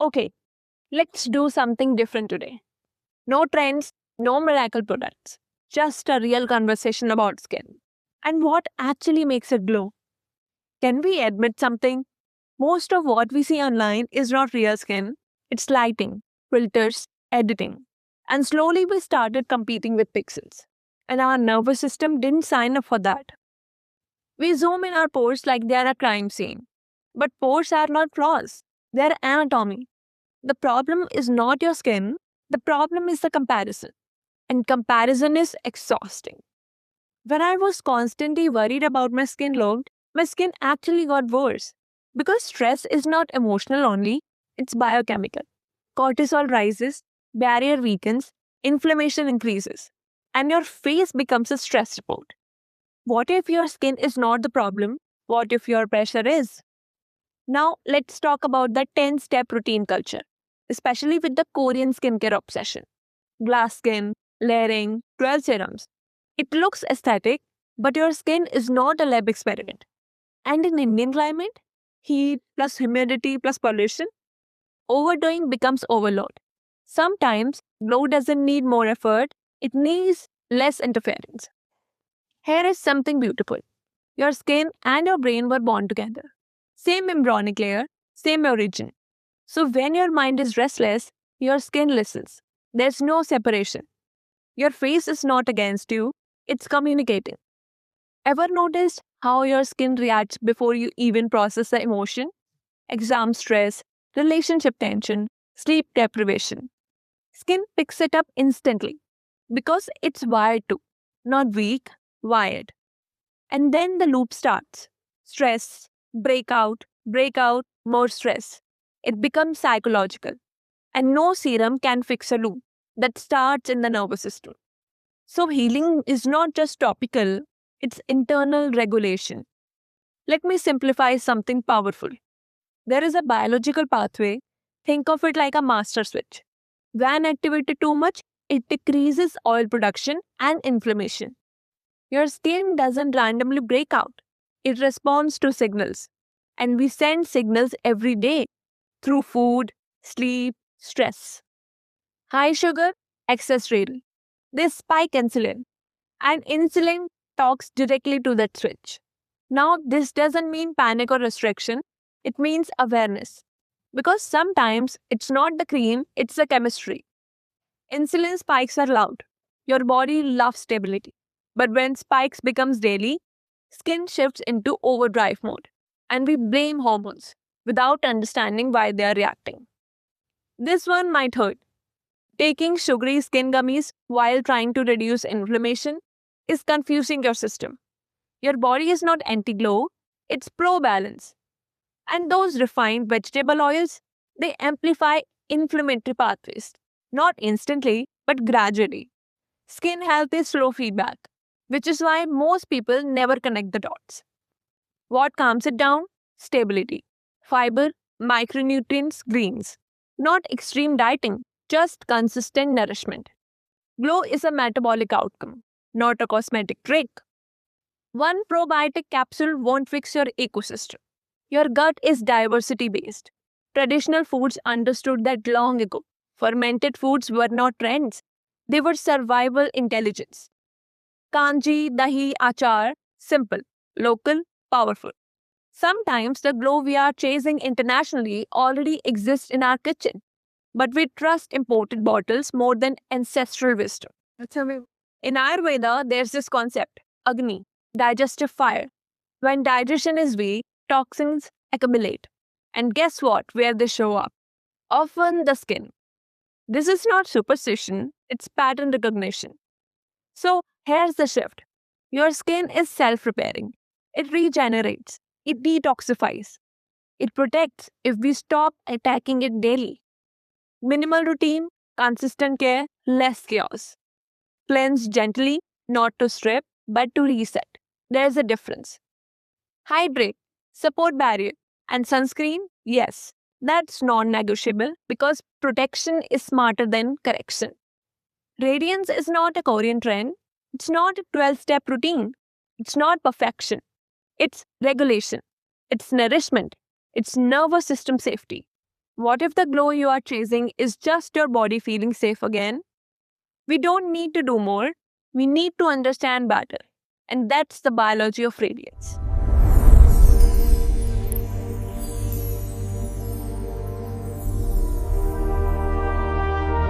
Okay, let's do something different today. No trends, no miracle products, just a real conversation about skin and what actually makes it glow. Can we admit something? Most of what we see online is not real skin, it's lighting, filters, editing. And slowly we started competing with pixels. And our nervous system didn't sign up for that. We zoom in our pores like they are a crime scene. But pores are not flaws, they're anatomy. The problem is not your skin, the problem is the comparison. And comparison is exhausting. When I was constantly worried about my skin actually got worse. Because stress is not emotional only, it's biochemical. Cortisol rises, barrier weakens, inflammation increases, and your face becomes a stress report. What if your skin is not the problem? What if your pressure is? Now, let's talk about the 10-step routine culture, especially with the Korean skincare obsession. Glass skin, layering, 12 serums. It looks aesthetic, but your skin is not a lab experiment. And in Indian climate, heat plus humidity plus pollution, overdoing becomes overload. Sometimes glow doesn't need more effort, it needs less interference. Here is something beautiful. Your skin and your brain were born together. Same embryonic layer, same origin. So when your mind is restless, your skin listens. There's no separation. Your face is not against you, it's communicating. Ever noticed how your skin reacts before you even process the emotion? Exam stress, relationship tension, sleep deprivation. Skin picks it up instantly because it's wired to, not weak, wired. And then the loop starts. Stress, breakout, more stress. It becomes psychological. And no serum can fix a loop that starts in the nervous system. So healing is not just topical, it's internal regulation. Let me simplify something powerful. There is a biological pathway. Think of it like a master switch. When activated too much, it decreases oil production and inflammation. Your skin doesn't randomly break out. It responds to signals. And we send signals every day through food, sleep, stress. High sugar, excess renal. They spike insulin, and insulin talks directly to that switch. Now, this doesn't mean panic or restriction, it means awareness. Because sometimes it's not the cream, it's the chemistry. Insulin spikes are loud. Your body loves stability. But when spikes becomes daily, skin shifts into overdrive mode. And we blame hormones without understanding why they are reacting. This one might hurt. Taking sugary skin gummies while trying to reduce inflammation is confusing your system. Your body is not anti glow, it's pro balance. And those refined vegetable oils, they amplify inflammatory pathways, not instantly, but gradually. Skin health is slow feedback, which is why most people never connect the dots. What calms it down? Stability, fiber, micronutrients, greens. Not extreme dieting, just consistent nourishment. Glow is a metabolic outcome, not a cosmetic trick. One probiotic capsule won't fix your ecosystem. Your gut is diversity based. Traditional foods understood that long ago. Fermented foods were not trends, they were survival intelligence. Kanji, dahi, achar, simple, local, powerful. Sometimes the glow we are chasing internationally already exists in our kitchen, but we trust imported bottles more than ancestral wisdom. In Ayurveda, there's this concept, Agni, digestive fire. When digestion is weak, toxins accumulate. And guess what? Where they show up? Often the skin. This is not superstition, it's pattern recognition. So here's the shift. Your skin is self repairing, it regenerates, it detoxifies, it protects if we stop attacking it daily. Minimal routine, consistent care, less chaos. Cleanse gently, not to strip, but to reset. There's a difference. Hydrate, support barrier, and sunscreen, yes, that's non negotiable because protection is smarter than correction. Radiance is not a Korean trend, it's not a 12-step routine, it's not perfection, it's regulation, it's nourishment, it's nervous system safety. What if the glow you are chasing is just your body feeling safe again? We don't need to do more, we need to understand better. And that's the biology of radiance.